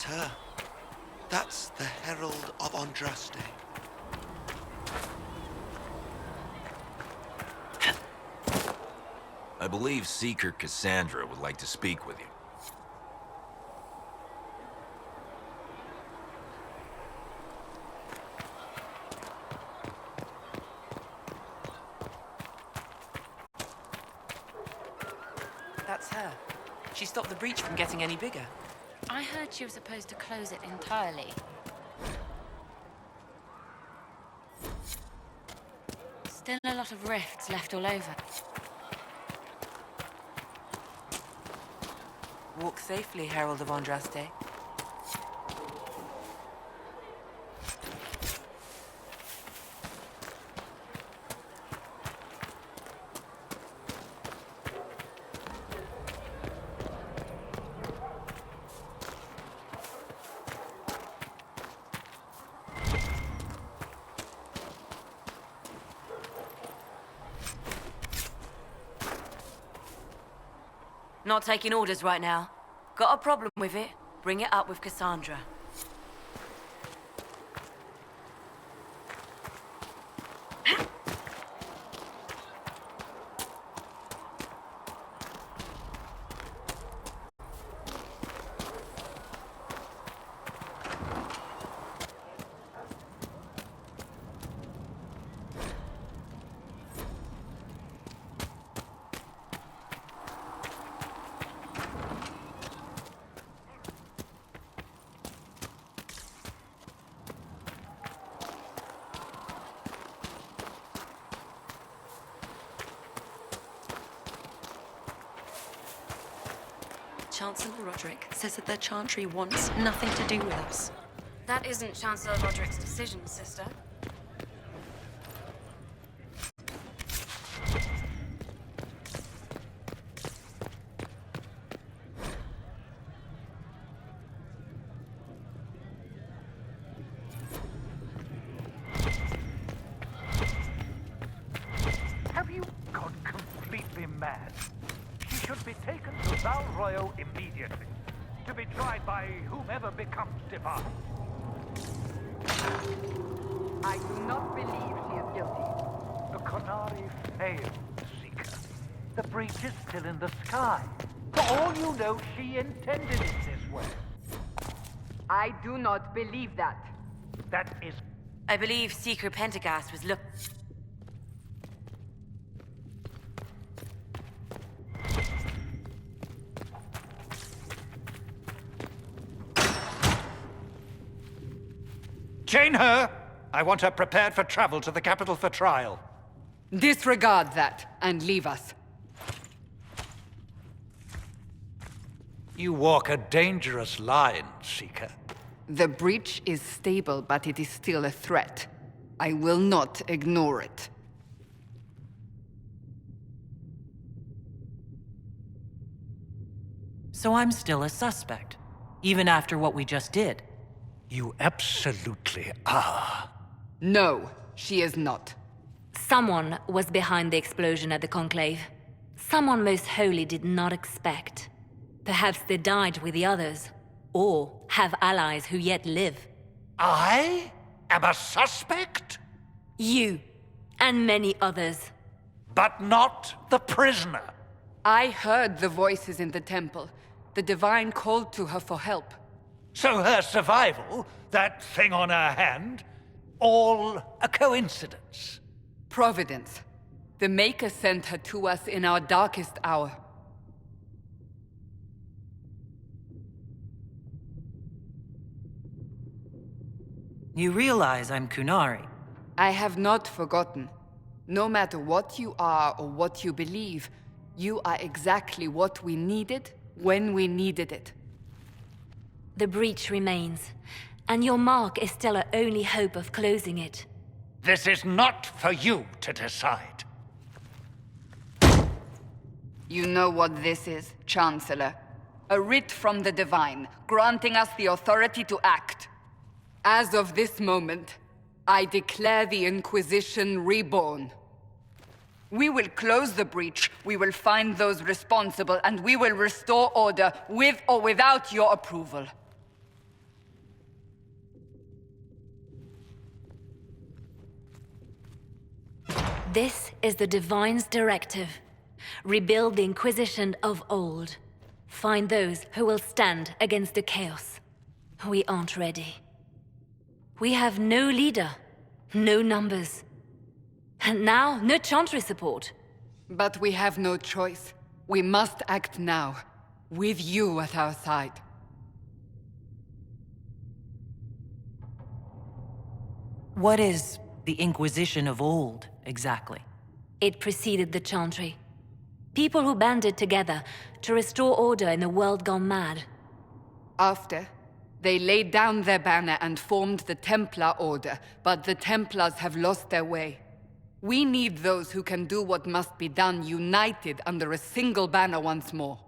her. That's the Herald of Andraste. I believe Seeker Cassandra would like to speak with you. That's her. She stopped the breach from getting any bigger. I heard she was supposed to close it entirely. Still a lot of rifts left all over. Walk safely, Herald of Andraste. Not taking orders right now. Got a problem with it? Bring it up with Cassandra. Chancellor Roderick says that their chantry wants nothing to do with us. That isn't Chancellor Roderick's decision, sister. Have you gone completely mad? She should be taken to Val Royo immediately, to be tried by whomever becomes divine. I do not believe she is guilty. The Qunari failed, Seeker. The breach is still in the sky. For all you know, she intended it this way. I do not believe that. That is... I believe Seeker Pentagast was Chain her! I want her prepared for travel to the capital for trial. Disregard that and leave us. You walk a dangerous line, Seeker. The breach is stable, but it is still a threat. I will not ignore it. So I'm still a suspect, even after what we just did. You absolutely are. No, she is not. Someone was behind the explosion at the Conclave. Someone most holy did not expect. Perhaps they died with the others, or have allies who yet live. I am a suspect? You, and many others. But not the prisoner. I heard the voices in the temple. The Divine called to her for help. So her survival, that thing on her hand, all a coincidence. Providence. The Maker sent her to us in our darkest hour. You realize I'm Qunari. I have not forgotten. No matter what you are or what you believe, you are exactly what we needed when we needed it. The breach remains, and your mark is still our only hope of closing it. This is not for you to decide. You know what this is, Chancellor. A writ from the Divine, granting us the authority to act. As of this moment, I declare the Inquisition reborn. We will close the breach, we will find those responsible, and we will restore order with or without your approval. This is the Divine's directive. Rebuild the Inquisition of old. Find those who will stand against the chaos. We aren't ready. We have no leader, no numbers. And now, no Chantry support. But we have no choice. We must act now, with you at our side. What is the Inquisition of old, exactly? It preceded the Chantry. People who banded together to restore order in a world gone mad. After, they laid down their banner and formed the Templar Order, but the Templars have lost their way. We need those who can do what must be done, united under a single banner once more.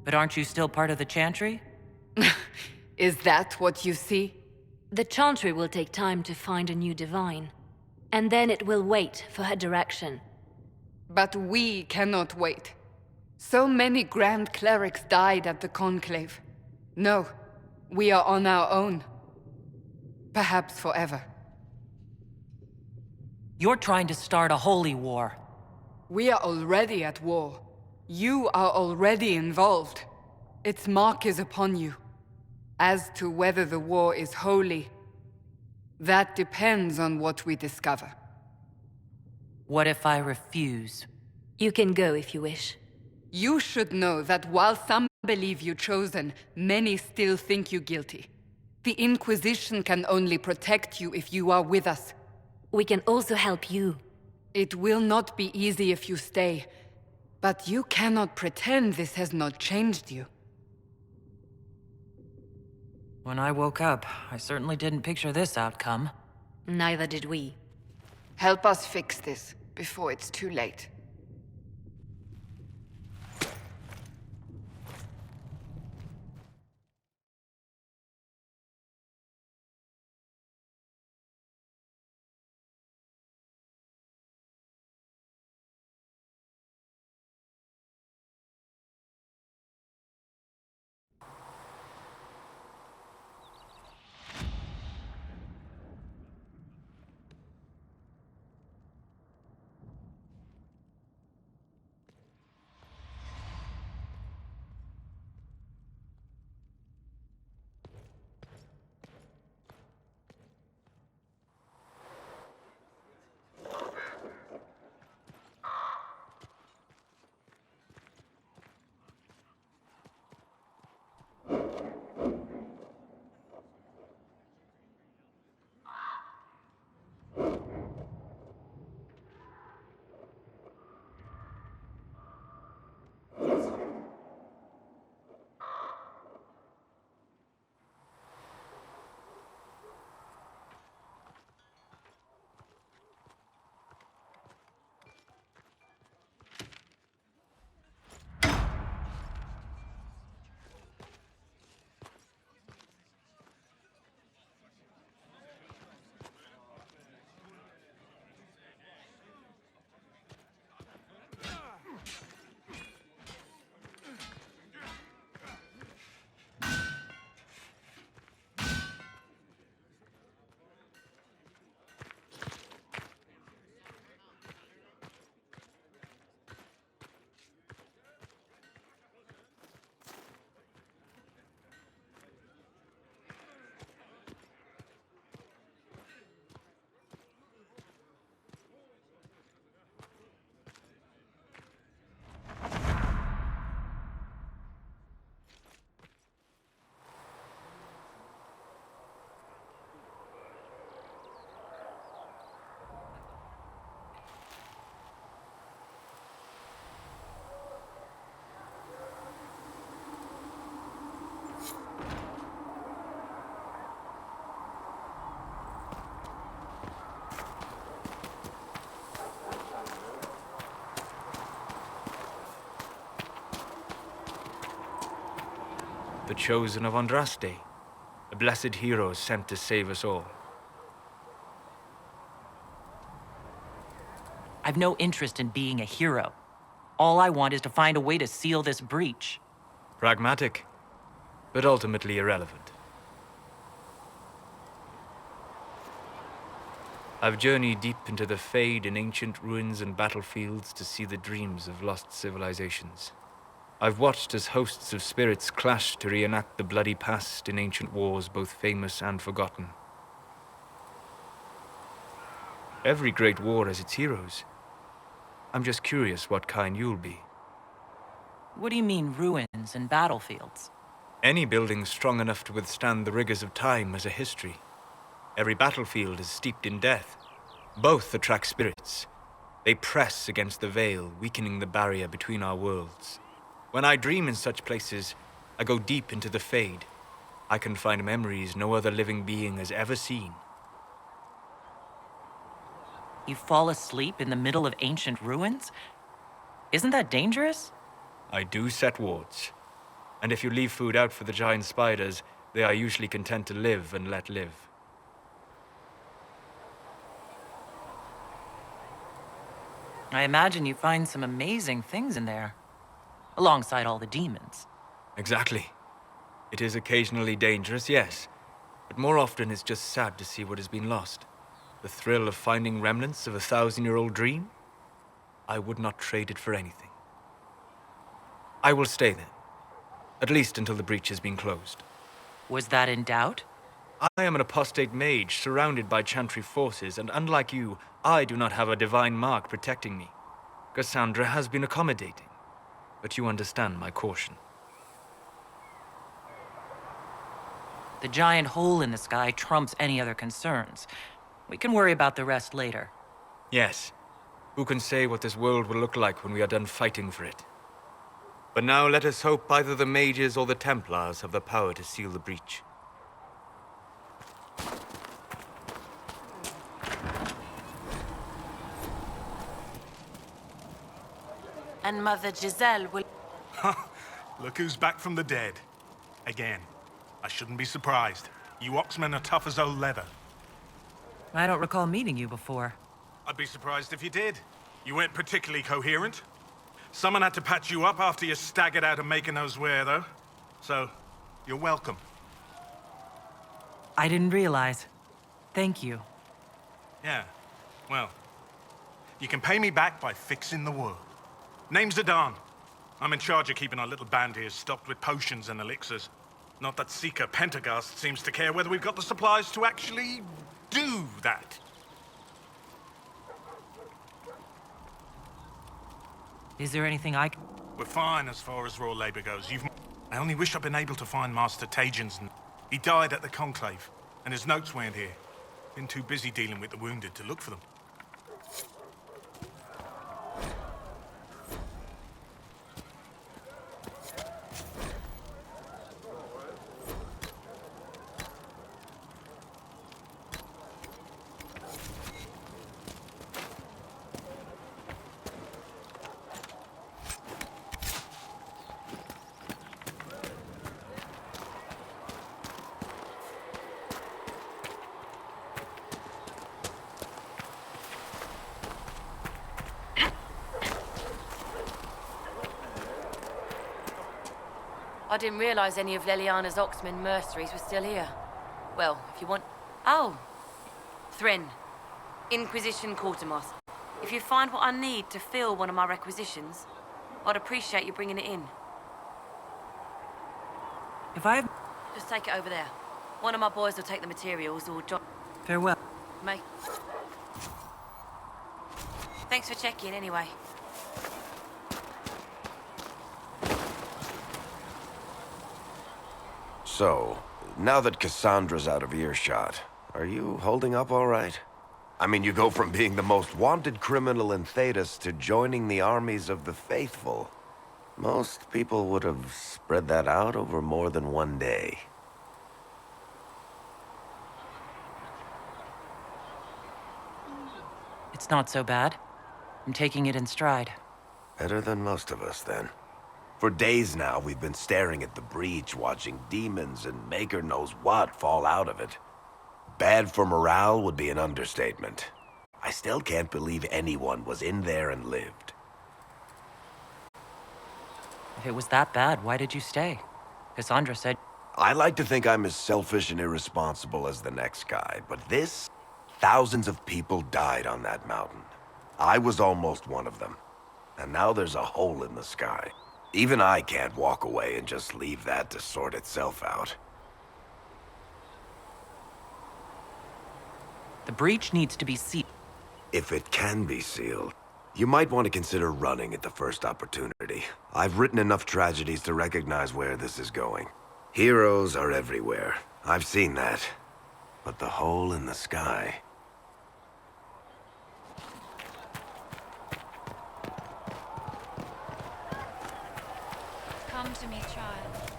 But aren't you still part of the Chantry? Is that what you see? The Chantry will take time to find a new Divine. And then it will wait for her direction. But we cannot wait. So many Grand Clerics died at the Conclave. No, we are on our own. Perhaps forever. You're trying to start a holy war. We are already at war. You are already involved. Its mark is upon you. As to whether the war is holy, that depends on what we discover. What if I refuse? You can go if you wish. You should know that while some believe you chosen, many still think you guilty. The Inquisition can only protect you if you are with us. We can also help you. It will not be easy if you stay, but you cannot pretend this has not changed you. When I woke up, I certainly didn't picture this outcome. Neither did we. Help us fix this before it's too late. The chosen of Andraste, a blessed hero sent to save us all. I've no interest in being a hero. All I want is to find a way to seal this breach. Pragmatic, but ultimately irrelevant. I've journeyed deep into the Fade in ancient ruins and battlefields to see the dreams of lost civilizations. I've watched as hosts of spirits clash to reenact the bloody past in ancient wars, both famous and forgotten. Every great war has its heroes. I'm just curious what kind you'll be. What do you mean, ruins and battlefields? Any building strong enough to withstand the rigors of time has a history. Every battlefield is steeped in death. Both attract spirits. They press against the veil, weakening the barrier between our worlds. When I dream in such places, I go deep into the Fade. I can find memories no other living being has ever seen. You fall asleep in the middle of ancient ruins? Isn't that dangerous? I do set wards. And if you leave food out for the giant spiders, they are usually content to live and let live. I imagine you find some amazing things in there, alongside all the demons. Exactly. It is occasionally dangerous, yes, but more often it's just sad to see what has been lost. The thrill of finding remnants of a 1,000-year-old dream? I would not trade it for anything. I will stay then, at least until the breach has been closed. Was that in doubt? I am an apostate mage surrounded by Chantry forces, and unlike you, I do not have a divine mark protecting me. Cassandra has been accommodating, but you understand my caution. The giant hole in the sky trumps any other concerns. We can worry about the rest later. Yes. Who can say what this world will look like when we are done fighting for it? But now let us hope either the mages or the Templars have the power to seal the breach. And Mother Giselle will... Look who's back from the dead. Again. I shouldn't be surprised. You Oxmen are tough as old leather. I don't recall meeting you before. I'd be surprised if you did. You weren't particularly coherent. Someone had to patch you up after you staggered out of making those wear, though. So, you're welcome. I didn't realize. Thank you. Yeah, well, you can pay me back by fixing the world. Name's Adan. I'm in charge of keeping our little band here stocked with potions and elixirs. Not that Seeker Pentagast seems to care whether we've got the supplies to actually do that. Is there anything I can... We're fine as far as raw labor goes. I only wish I'd been able to find Master Tajin's. He died at the Conclave, and his notes weren't here. Been too busy dealing with the wounded to look for them. I didn't realize any of Leliana's Oxmen mercenaries were still here. Well, if you want... Oh! Thren. Inquisition Quartermaster. If you find what I need to fill one of my requisitions, I'd appreciate you bringing it in. If I... Just take it over there. One of my boys will take the materials, or John... Farewell. Mate. Thanks for checking, anyway. So, now that Cassandra's out of earshot, are you holding up all right? I mean, you go from being the most wanted criminal in Thedas to joining the armies of the faithful. Most people would have spread that out over more than one day. It's not so bad. I'm taking it in stride. Better than most of us, then. For days now, we've been staring at the breach, watching demons and maker knows what fall out of it. Bad for morale would be an understatement. I still can't believe anyone was in there and lived. If it was that bad, why did you stay? Cassandra said... I like to think I'm as selfish and irresponsible as the next guy, but this... Thousands of people died on that mountain. I was almost one of them. And now there's a hole in the sky. Even I can't walk away and just leave that to sort itself out. The breach needs to be sealed. If it can be sealed, you might want to consider running at the first opportunity. I've written enough tragedies to recognize where this is going. Heroes are everywhere. I've seen that. But the hole in the sky... Come to me, child.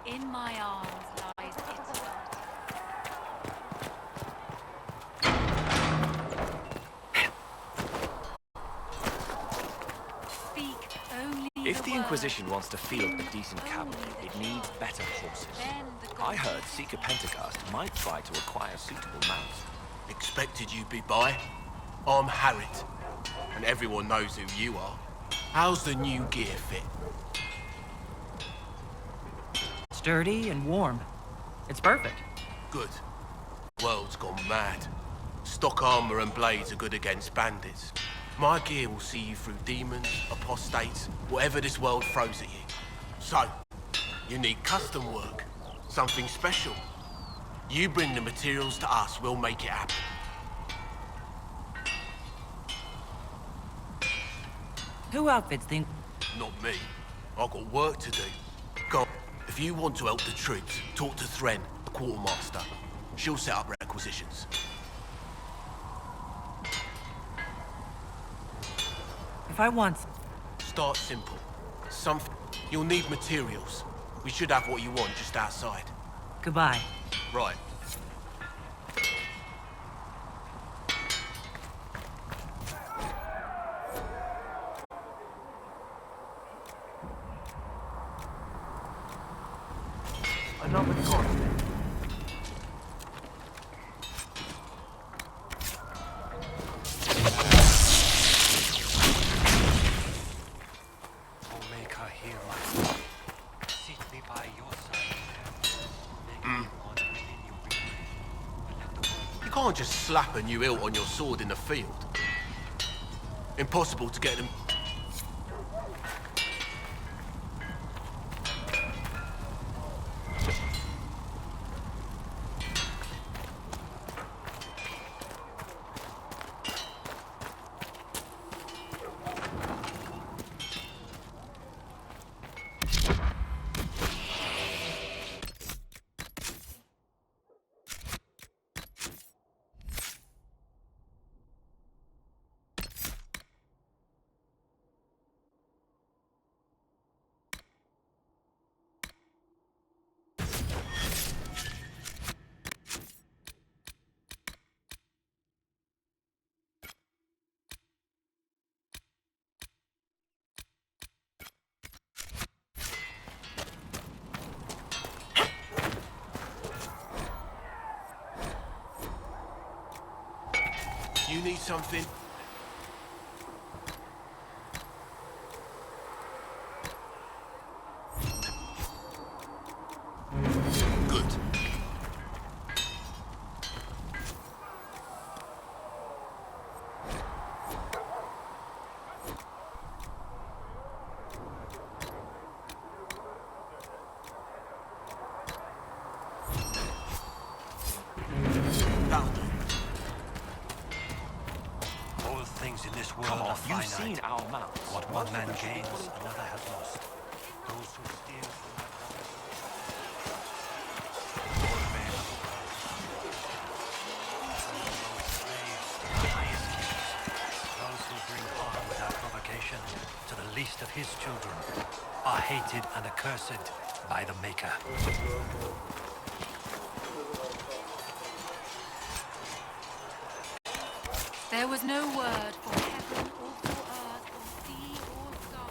In my arms lies eternity. Speak only If the word. Inquisition wants to field a decent cavalry, it needs better horses. Then the I heard Seeker Pentecost might try to acquire suitable mounts. Expected you'd be by. I'm Harriet, and everyone knows who you are. How's the new gear fit? Sturdy and warm. It's perfect. Good. World's gone mad. Stock armor and blades are good against bandits. My gear will see you through demons, apostates, whatever this world throws at you. So, you need custom work. Something special. You bring the materials to us, we'll make it happen. Who outfits the... Not me. I've got work to do. Go. If you want to help the troops, talk to Thren, the quartermaster. She'll set up requisitions. If I want... Start simple. Something. You'll need materials. We should have what you want just outside. Goodbye. Right. Another coin. You can't just slap a new hilt on your sword in the field. Impossible to get them. You need something? Good. That'll do. this world Come on, are you've finite. seen our mounts. What one man gains, another has lost. Those who steal from all men of the world, from the lowest slaves to the highest kings, those who bring harm without provocation to the least of his children, are hated and accursed by the Maker. There was no word for heaven or for earth or sea or sky.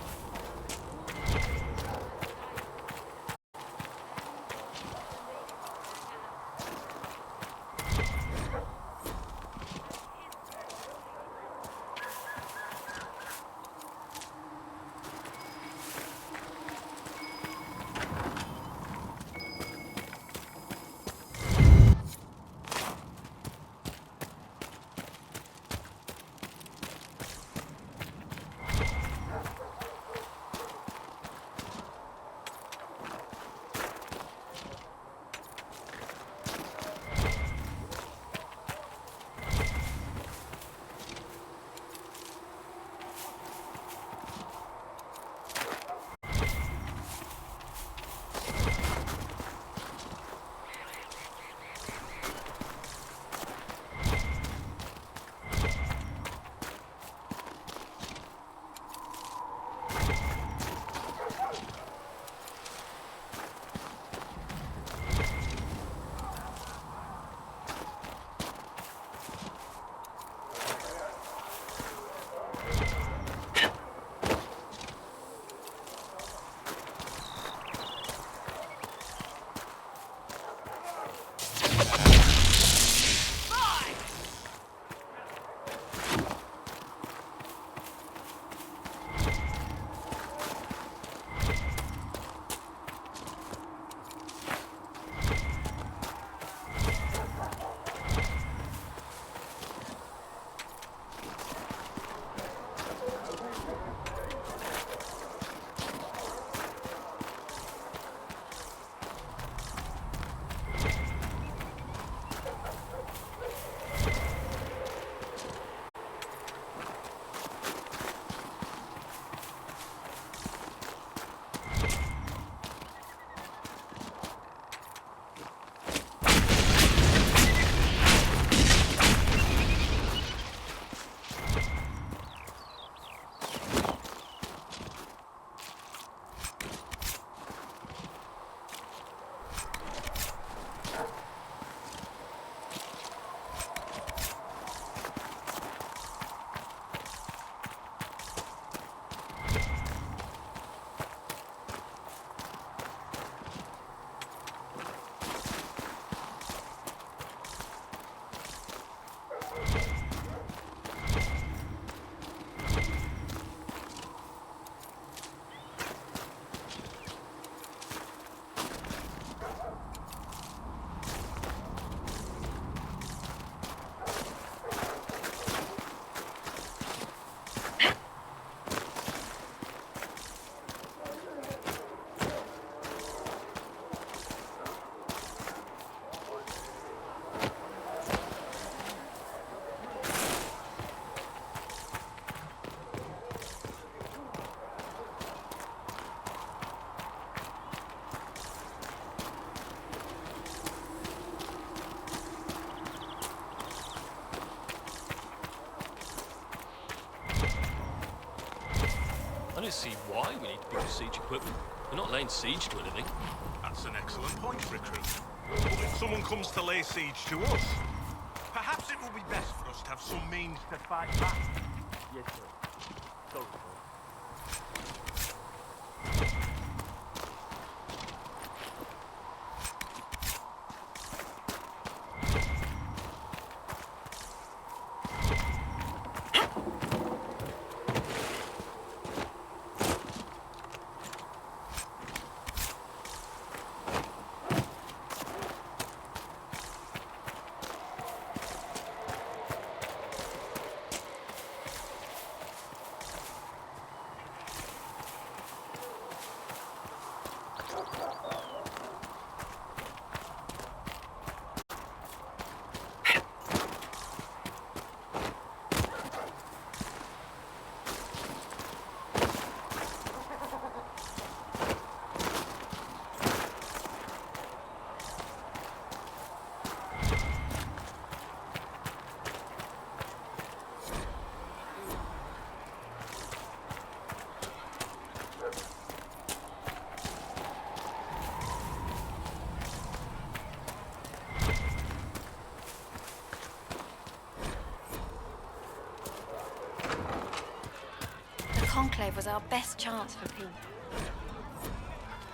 I don't see why we need to build siege equipment. We're not laying siege to anything. That's an excellent point, Recruit. But if someone comes to lay siege to us, perhaps it will be best for us to have some means to fight back. Yes, sir. Sorry, Conclave was our best chance for peace.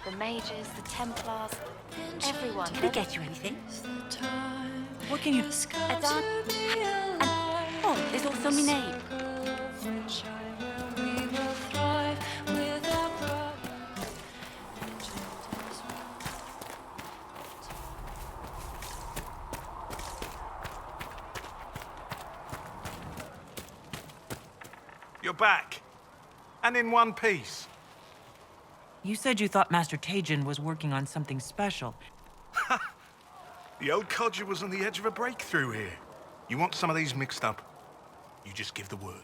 The mages, the Templars, everyone. Did we get you anything? What can you... A dance? Oh, there's also my name. You're back. And in one piece. You said you thought Master Tajin was working on something special. The old codger was on the edge of a breakthrough here. You want some of these mixed up, you just give the word.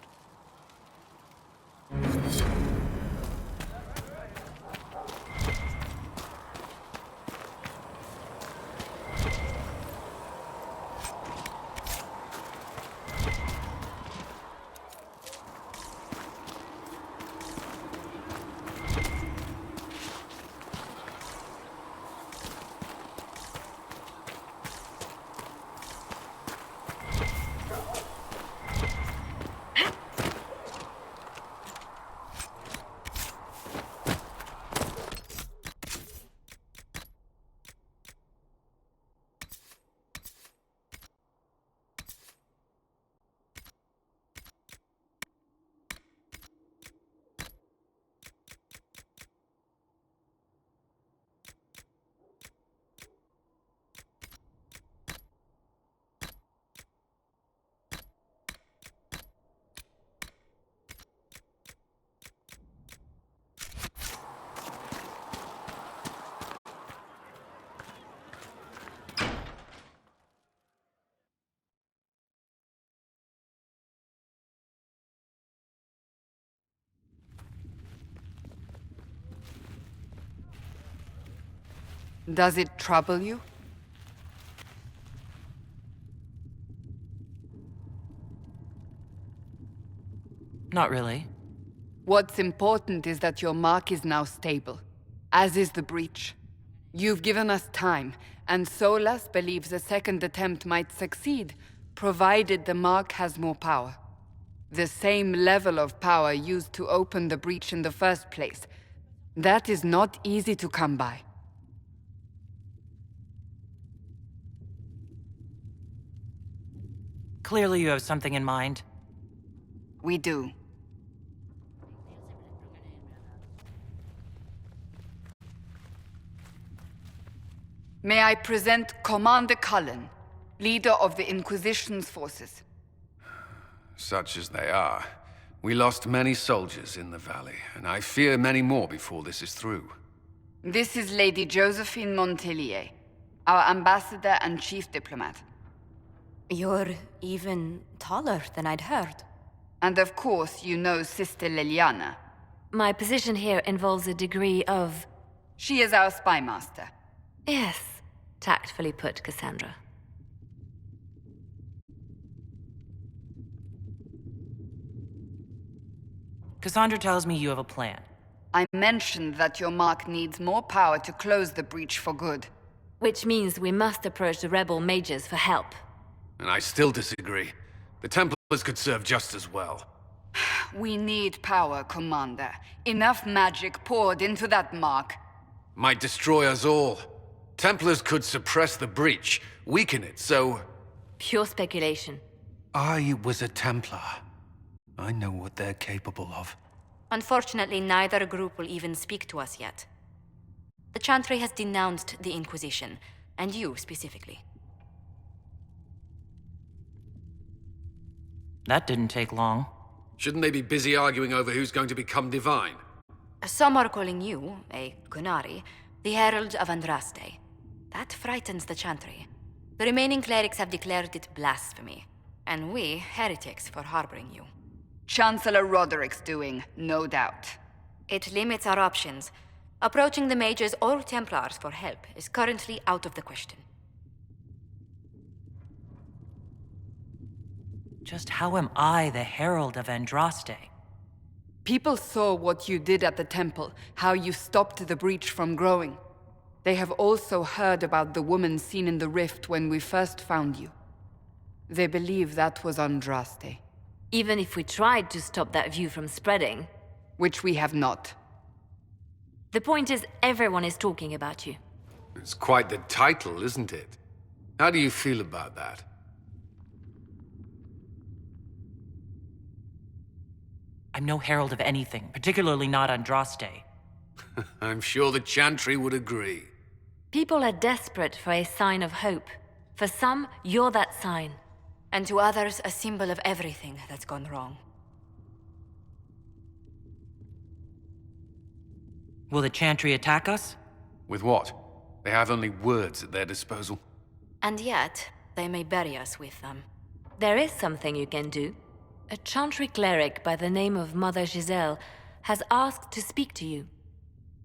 Does it trouble you? Not really. What's important is that your mark is now stable, as is the breach. You've given us time, and Solas believes a second attempt might succeed, provided the mark has more power. The same level of power used to open the breach in the first place. That is not easy to come by. Clearly you have something in mind. We do. May I present Commander Cullen, leader of the Inquisition's forces. Such as they are. We lost many soldiers in the valley, and I fear many more before this is through. This is Lady Josephine Montelier, our ambassador and chief diplomat. You're even taller than I'd heard. And of course, you know Sister Liliana. My position here involves a degree of... She is our spy master. Yes, tactfully put, Cassandra. Cassandra tells me you have a plan. I mentioned that your mark needs more power to close the breach for good. Which means we must approach the rebel mages for help. And I still disagree. The Templars could serve just as well. We need power, Commander. Enough magic poured into that mark. Might destroy us all. Templars could suppress the breach, weaken it, so... Pure speculation. I was a Templar. I know what they're capable of. Unfortunately, neither group will even speak to us yet. The Chantry has denounced the Inquisition, and you specifically. That didn't take long. Shouldn't they be busy arguing over who's going to become divine? Some are calling you, a Gunari, the Herald of Andraste. That frightens the Chantry. The remaining clerics have declared it blasphemy, and we, heretics, for harboring you. Chancellor Roderick's doing, no doubt. It limits our options. Approaching the mages or Templars for help is currently out of the question. Just how am I the Herald of Andraste? People saw what you did at the temple, how you stopped the breach from growing. They have also heard about the woman seen in the rift when we first found you. They believe that was Andraste. Even if we tried to stop that view from spreading, which we have not. The point is, everyone is talking about you. It's quite the title, isn't it? How do you feel about that? I'm no herald of anything, particularly not Andraste. I'm sure the Chantry would agree. People are desperate for a sign of hope. For some, you're that sign. And to others, a symbol of everything that's gone wrong. Will the Chantry attack us? With what? They have only words at their disposal. And yet, they may bury us with them. There is something you can do. A Chantry cleric by the name of Mother Giselle has asked to speak to you.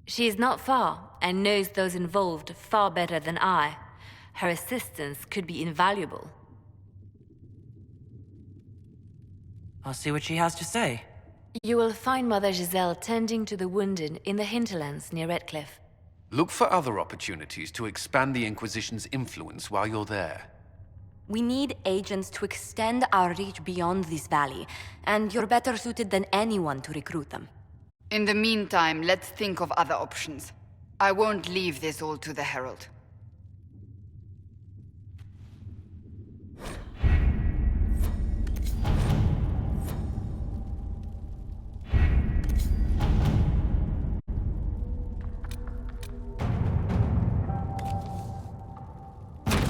She is not far and knows those involved far better than I. Her assistance could be invaluable. I'll see what she has to say. You will find Mother Giselle tending to the wounded in the hinterlands near Redcliffe. Look for other opportunities to expand the Inquisition's influence while you're there. We need agents to extend our reach beyond this valley, and you're better suited than anyone to recruit them. In the meantime, let's think of other options. I won't leave this all to the Herald.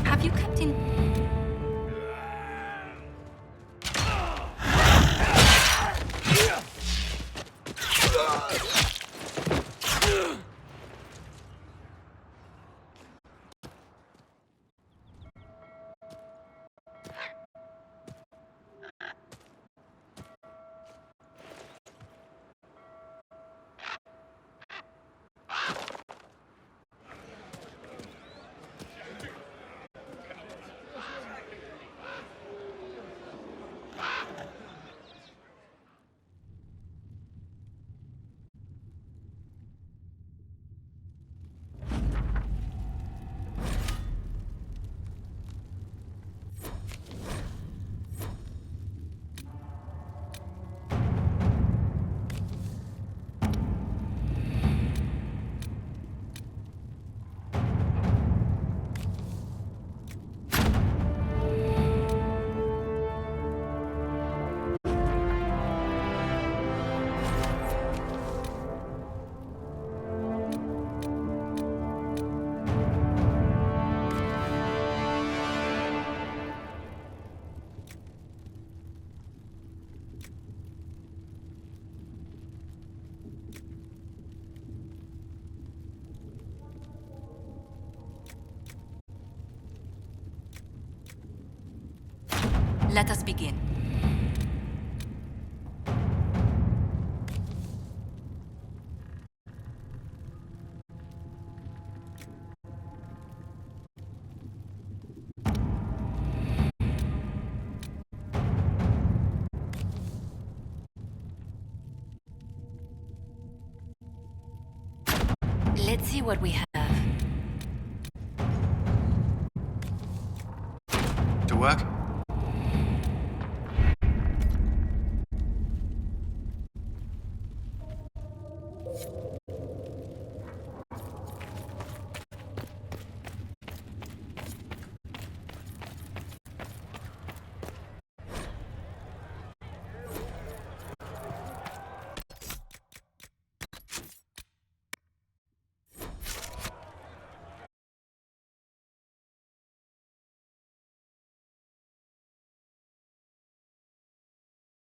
Have you kept in... Let us begin. Let's see what we have. To work?